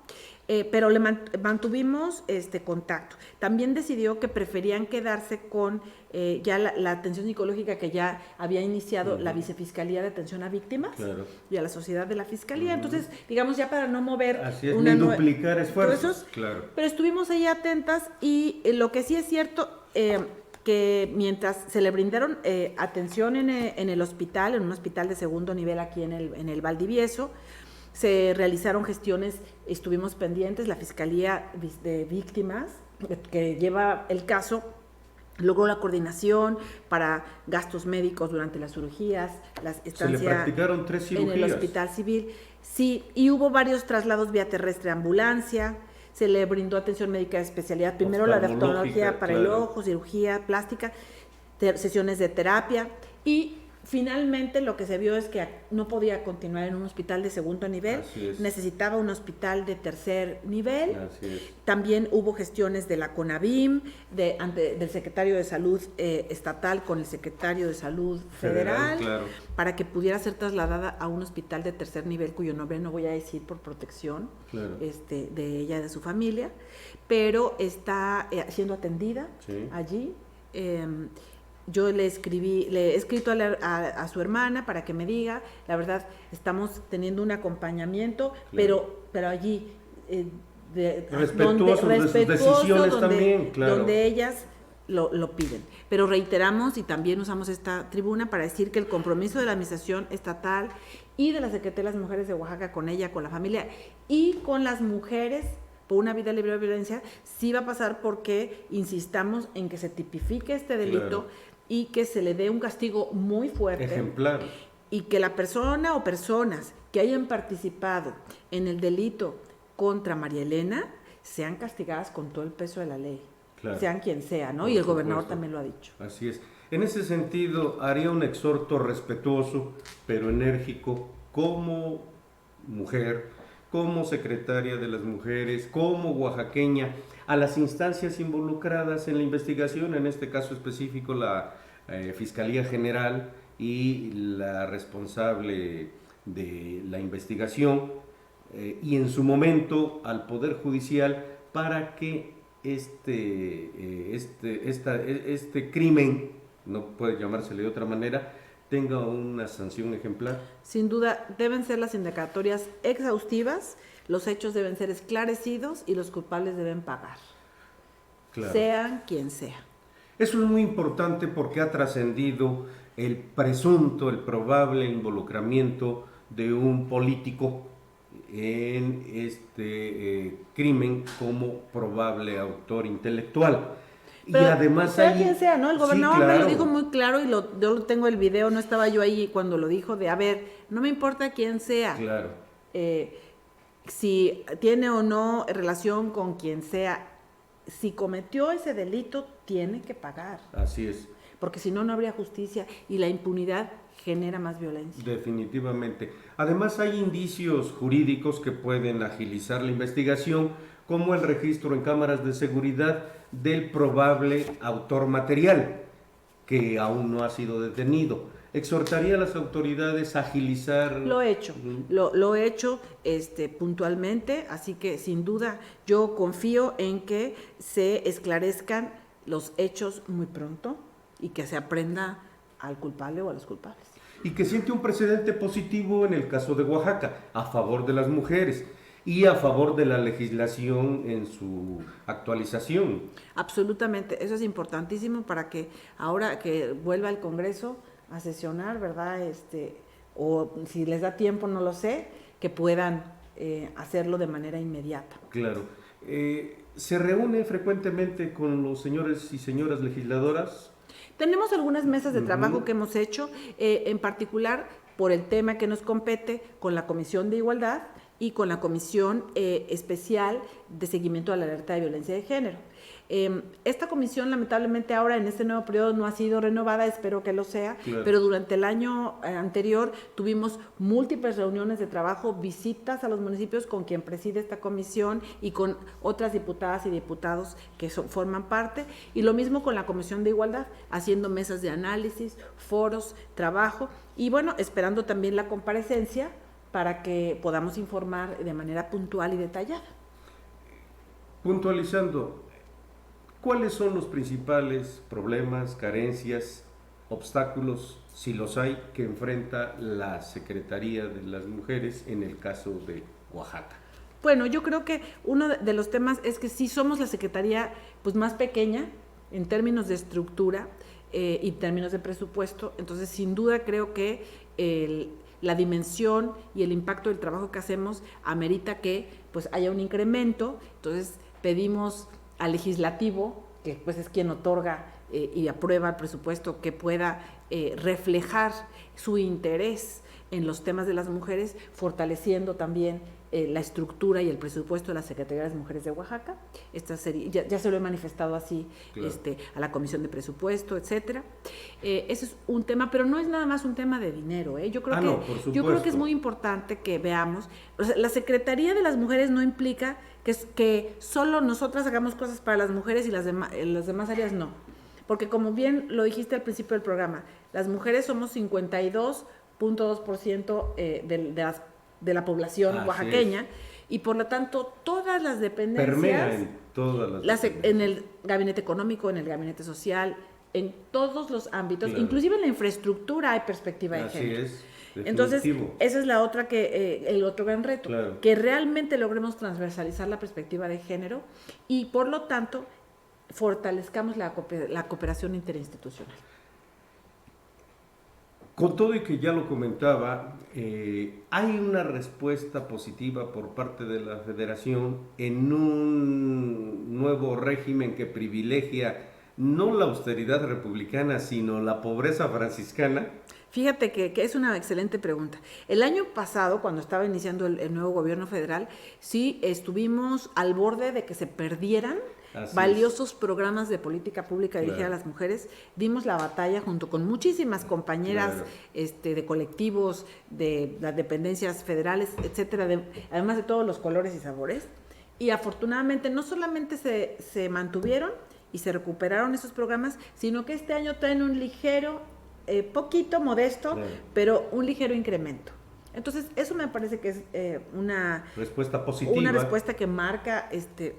Speaker 2: Pero le mantuvimos contacto. También decidió que preferían quedarse con ya la atención psicológica que ya había iniciado la Vicefiscalía de Atención a Víctimas y a la Sociedad de la Fiscalía. Entonces, digamos, ya para no mover...
Speaker 1: Así es, ni duplicar esfuerzos. Claro.
Speaker 2: Pero estuvimos ahí atentas y lo que sí es cierto... que mientras se le brindaron atención en el hospital, en un hospital de segundo nivel aquí en el Valdivieso, se realizaron gestiones, estuvimos pendientes, la Fiscalía de Víctimas, que lleva el caso, logró la coordinación para gastos médicos durante las cirugías, las estancias.
Speaker 1: Se le practicaron 3 cirugías.
Speaker 2: En el Hospital Civil, sí, y hubo varios traslados vía terrestre, ambulancia, se le brindó atención médica de especialidad, primero la de oftalmología para el ojo, cirugía plástica, sesiones de terapia, y finalmente lo que se vio es que no podía continuar en un hospital de segundo nivel, necesitaba un hospital de tercer nivel. También hubo gestiones de la CONAVIM, del secretario de Salud estatal con el secretario de Salud federal, claro, para que pudiera ser trasladada a un hospital de tercer nivel, cuyo nombre no voy a decir por protección, claro, de ella y de su familia, pero está siendo atendida allí. Yo le he escrito a su hermana para que me diga, la verdad, estamos teniendo un acompañamiento, claro, pero allí,
Speaker 1: respetuoso de sus decisiones también, claro,
Speaker 2: donde ellas lo piden. Pero reiteramos y también usamos esta tribuna para decir que el compromiso de la Administración Estatal y de la Secretaría de las Mujeres de Oaxaca con ella, con la familia y con las mujeres por una vida libre de violencia, sí va a pasar porque insistamos en que se tipifique este delito, claro, y que se le dé un castigo muy fuerte.
Speaker 1: Ejemplar.
Speaker 2: Y que la persona o personas que hayan participado en el delito contra María Elena sean castigadas con todo el peso de la ley, claro, sean quien sea, ¿no? Y el gobernador también lo ha dicho.
Speaker 1: Así es. En ese sentido, haría un exhorto respetuoso, pero enérgico, como mujer, como secretaria de las mujeres, como oaxaqueña, a las instancias involucradas en la investigación, en este caso específico la Fiscalía General y la responsable de la investigación, y en su momento al Poder Judicial, para que este crimen, no puede llamársele de otra manera, tenga una sanción ejemplar.
Speaker 2: Sin duda, deben ser las indagatorias exhaustivas, los hechos deben ser esclarecidos y los culpables deben pagar, claro, sean quien sea.
Speaker 1: Eso es muy importante porque ha trascendido el presunto, el probable involucramiento de un político en este crimen como probable autor intelectual.
Speaker 2: Pero, y además sea quien sea, ¿no? El gobernador me lo dijo muy claro y yo tengo el video, no estaba yo ahí cuando lo dijo, de a ver, no me importa quién sea.
Speaker 1: Claro.
Speaker 2: Si tiene o no relación con quien sea, si cometió ese delito, tiene que pagar.
Speaker 1: Así es.
Speaker 2: Porque si no, no habría justicia y la impunidad genera más violencia.
Speaker 1: Definitivamente. Además, hay indicios jurídicos que pueden agilizar la investigación, como el registro en cámaras de seguridad del probable autor material, que aún no ha sido detenido. ¿Exhortaría a las autoridades a agilizar?
Speaker 2: Lo he hecho, lo he hecho puntualmente, así que sin duda yo confío en que se esclarezcan los hechos muy pronto y que se aprenda al culpable o a los culpables.
Speaker 1: Y que siente un precedente positivo en el caso de Oaxaca, a favor de las mujeres y a favor de la legislación en su actualización.
Speaker 2: Absolutamente, eso es importantísimo para que ahora que vuelva el Congreso a sesionar, ¿verdad? O si les da tiempo, no lo sé, que puedan hacerlo de manera inmediata.
Speaker 1: Claro. ¿Se reúne frecuentemente con los señores y señoras legisladoras?
Speaker 2: Tenemos algunas mesas de trabajo que hemos hecho, en particular por el tema que nos compete con la Comisión de Igualdad y con la Comisión Especial de Seguimiento a la Alerta de Violencia de Género. Esta comisión lamentablemente ahora en este nuevo periodo no ha sido renovada, espero que lo sea, claro. Pero durante el año anterior tuvimos múltiples reuniones de trabajo, visitas a los municipios con quien preside esta comisión y con otras diputadas y diputados que forman parte, y lo mismo con la Comisión de Igualdad, haciendo mesas de análisis, foros, trabajo, y bueno, esperando también la comparecencia para que podamos informar de manera puntual y detallada.
Speaker 1: Puntualizando, ¿cuáles son los principales problemas, carencias, obstáculos, si los hay, que enfrenta la Secretaría de las Mujeres en el caso de Oaxaca?
Speaker 2: Bueno, yo creo que uno de los temas es que sí somos la Secretaría pues más pequeña en términos de estructura y en términos de presupuesto, entonces sin duda creo que la dimensión y el impacto del trabajo que hacemos amerita que pues haya un incremento, entonces pedimos al legislativo, que pues es quien otorga y aprueba el presupuesto, que pueda reflejar su interés en los temas de las mujeres, fortaleciendo también la estructura y el presupuesto de la Secretaría de las Mujeres de Oaxaca. Esta sería, ya se lo he manifestado así, claro. A la Comisión de Presupuesto, etcétera. Ese es un tema, pero no es nada más un tema de dinero. Yo creo que es muy importante que veamos, o sea, la Secretaría de las Mujeres no implica que solo nosotras hagamos cosas para las mujeres y las demás áreas no. Porque como bien lo dijiste al principio del programa, las mujeres somos 52.2% de la población oaxaqueña, y por lo tanto todas las dependencias,
Speaker 1: permea en todas las
Speaker 2: en el gabinete económico, en el gabinete social, en todos los ámbitos, claro. Inclusive en la infraestructura hay perspectiva de género.
Speaker 1: Así es.
Speaker 2: Entonces, esa es la otra el otro gran reto, claro. Que realmente logremos transversalizar la perspectiva de género y por lo tanto fortalezcamos la cooperación interinstitucional.
Speaker 1: Con todo y que ya lo comentaba, hay una respuesta positiva por parte de la Federación en un nuevo régimen que privilegia no la austeridad republicana, sino la pobreza franciscana.
Speaker 2: Fíjate que es una excelente pregunta. El año pasado, cuando estaba iniciando el nuevo gobierno federal, sí estuvimos al borde de que se perdieran valiosos programas de política pública dirigida a las mujeres. Dimos la batalla junto con muchísimas compañeras de colectivos, de las dependencias federales, etcétera, además de todos los colores y sabores. Y afortunadamente no solamente se mantuvieron y se recuperaron esos programas, sino que este año traen un ligero, poquito modesto, pero un ligero incremento. Entonces, eso me parece que es una
Speaker 1: respuesta positiva.
Speaker 2: Una respuesta que marca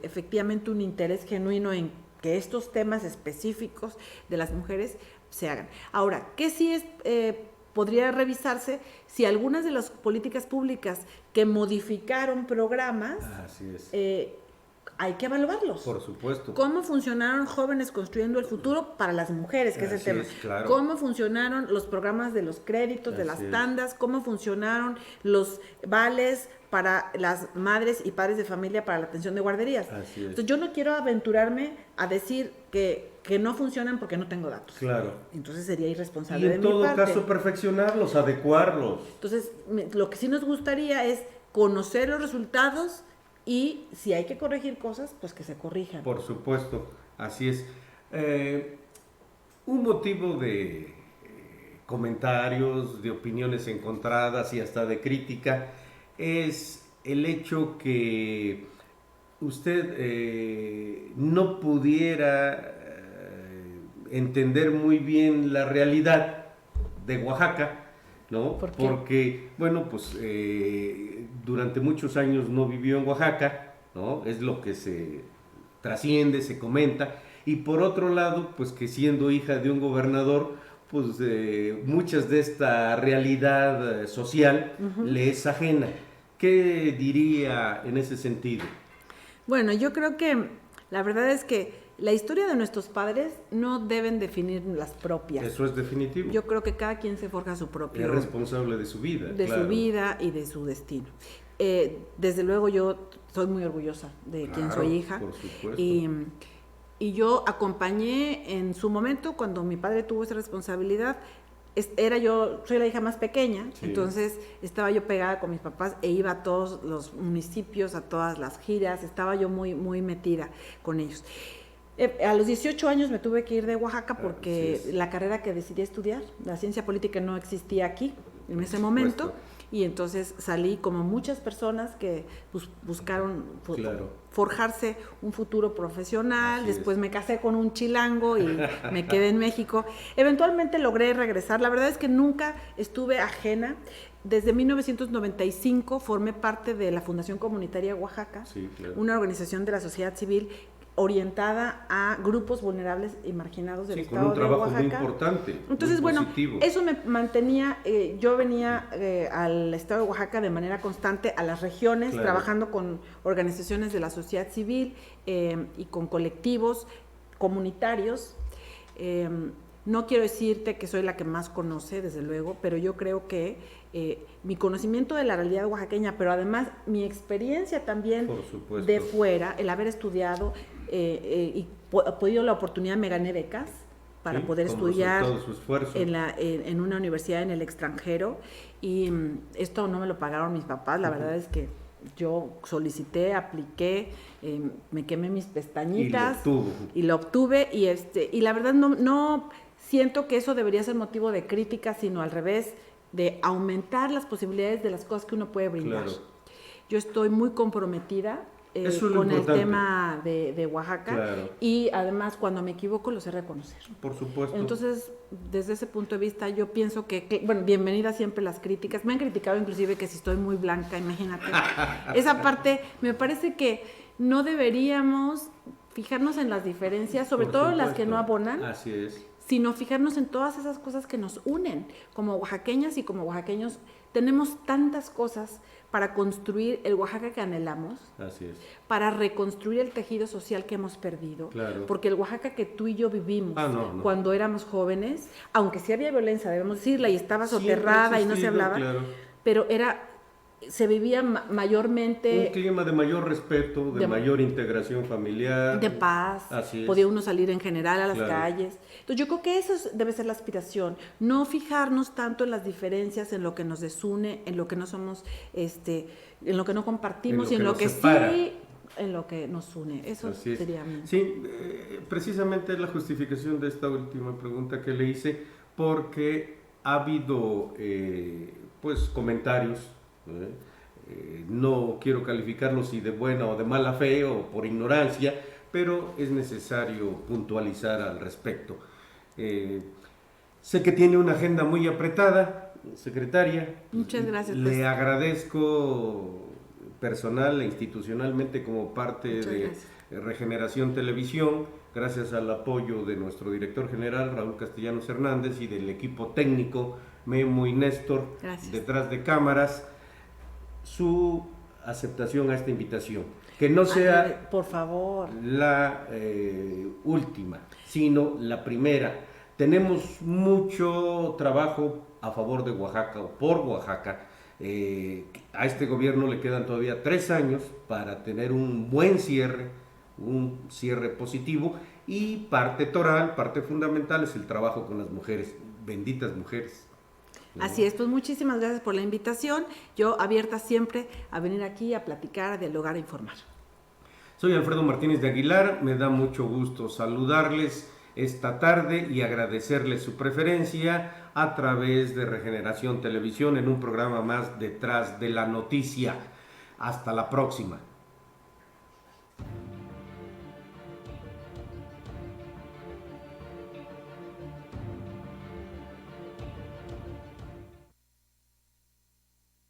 Speaker 2: efectivamente un interés genuino en que estos temas específicos de las mujeres se hagan. Ahora, ¿qué sí podría revisarse si algunas de las políticas públicas que modificaron programas, hay que evaluarlos?
Speaker 1: Por supuesto.
Speaker 2: ¿Cómo funcionaron Jóvenes Construyendo el Futuro para las mujeres, que es el tema?
Speaker 1: Claro.
Speaker 2: ¿Cómo funcionaron los programas de los créditos, de las tandas? ¿Cómo funcionaron los vales para las madres y padres de familia para la atención de guarderías? Entonces, yo no quiero aventurarme a decir que no funcionan porque no tengo datos.
Speaker 1: Claro.
Speaker 2: Entonces sería irresponsable de mi
Speaker 1: parte. Y en todo
Speaker 2: parte.
Speaker 1: caso perfeccionarlos, adecuarlos.
Speaker 2: Entonces, lo que sí nos gustaría es conocer los resultados y si hay que corregir cosas, pues que se corrijan.
Speaker 1: Por supuesto, así es. Un motivo de comentarios, de opiniones encontradas y hasta de crítica es el hecho que usted no pudiera entender muy bien la realidad de Oaxaca, ¿no?
Speaker 2: ¿Por qué?
Speaker 1: Porque, bueno, pues durante muchos años no vivió en Oaxaca, ¿no? Es lo que se trasciende, se comenta. Y por otro lado, pues que siendo hija de un gobernador, pues muchas de esta realidad social le es ajena. ¿Qué diría en ese sentido?
Speaker 2: Bueno, yo creo que la verdad es que la historia de nuestros padres no deben definir las propias.
Speaker 1: Eso es definitivo.
Speaker 2: Yo creo que cada quien se forja su propio...
Speaker 1: Es responsable de su vida.
Speaker 2: De su vida y de su destino. Desde luego yo soy muy orgullosa de quien soy hija.
Speaker 1: Por supuesto.
Speaker 2: Y yo acompañé en su momento, cuando mi padre tuvo esa responsabilidad, soy la hija más pequeña, sí. Entonces estaba yo pegada con mis papás e iba a todos los municipios, a todas las giras, estaba yo muy, muy metida con ellos. A los 18 años me tuve que ir de Oaxaca porque la carrera que decidí estudiar, la ciencia política, no existía aquí en ese momento. Y entonces salí como muchas personas que buscaron forjarse un futuro profesional. Después me casé con un chilango y me quedé en México. Eventualmente logré regresar. La verdad es que nunca estuve ajena. Desde 1995 formé parte de la Fundación Comunitaria Oaxaca, una organización de la sociedad civil orientada a grupos vulnerables y marginados del estado de Oaxaca.
Speaker 1: Con un trabajo muy importante.
Speaker 2: Entonces, bueno, eso me mantenía, yo venía al estado de Oaxaca de manera constante, a las regiones, trabajando con organizaciones de la sociedad civil y con colectivos comunitarios. No quiero decirte que soy la que más conoce, desde luego, pero yo creo que mi conocimiento de la realidad oaxaqueña, pero además mi experiencia también de fuera, el haber estudiado y podido la oportunidad, me gané becas para poder estudiar en una universidad en el extranjero, y esto no me lo pagaron mis papás. La verdad es que yo solicité, apliqué, me quemé mis pestañitas y lo obtuve, y la verdad no siento que eso debería ser motivo de crítica, sino al revés, de aumentar las posibilidades de las cosas que uno puede brindar. Yo estoy muy comprometida con el tema de Oaxaca, y además cuando me equivoco lo sé reconocer.
Speaker 1: Por supuesto.
Speaker 2: Entonces, desde ese punto de vista, yo pienso que bueno, bienvenidas siempre las críticas. Me han criticado inclusive que si estoy muy blanca, imagínate. Esa parte, me parece que no deberíamos fijarnos en las diferencias, sobre todo las que no abonan.
Speaker 1: Así es.
Speaker 2: Sino fijarnos en todas esas cosas que nos unen. Como oaxaqueñas y como oaxaqueños, tenemos tantas cosas para construir el Oaxaca que anhelamos.
Speaker 1: Así es.
Speaker 2: Para reconstruir el tejido social que hemos perdido. Porque el Oaxaca que tú y yo vivimos cuando éramos jóvenes, aunque sí había violencia, debemos decirla, y estaba soterrada y no se hablaba, pero se vivía mayormente...
Speaker 1: Un clima de mayor respeto, de mayor integración familiar.
Speaker 2: De paz.
Speaker 1: Así es.
Speaker 2: Podía uno salir en general a las calles. Entonces yo creo que eso debe ser la aspiración. No fijarnos tanto en las diferencias, en lo que nos desune, en lo que no somos, en lo que no compartimos, y en lo que sí, en lo que nos une. Eso sería mi...
Speaker 1: Sí, precisamente es la justificación de esta última pregunta que le hice, porque ha habido comentarios. No quiero calificarlos si de buena o de mala fe o por ignorancia, pero es necesario puntualizar al respecto. Sé que tiene una agenda muy apretada, secretaria.
Speaker 2: Muchas gracias.
Speaker 1: Le agradezco personal e institucionalmente como parte de Regeneración Televisión, gracias al apoyo de nuestro director general Raúl Castellanos Hernández y del equipo técnico Memo y Néstor detrás de cámaras, su aceptación a esta invitación, que no sea
Speaker 2: por favor
Speaker 1: la última, sino la primera. Tenemos mucho trabajo a favor de Oaxaca o por Oaxaca. A este gobierno le quedan todavía 3 años para tener un buen cierre, un cierre positivo, y parte toral, parte fundamental es el trabajo con las mujeres, benditas mujeres.
Speaker 2: Así es, pues muchísimas gracias por la invitación. Yo abierta siempre a venir aquí a platicar, a dialogar, a informar.
Speaker 1: Soy Alfredo Martínez de Aguilar, me da mucho gusto saludarles esta tarde y agradecerles su preferencia a través de Regeneración Televisión en un programa más Detrás de la Noticia. Hasta la próxima.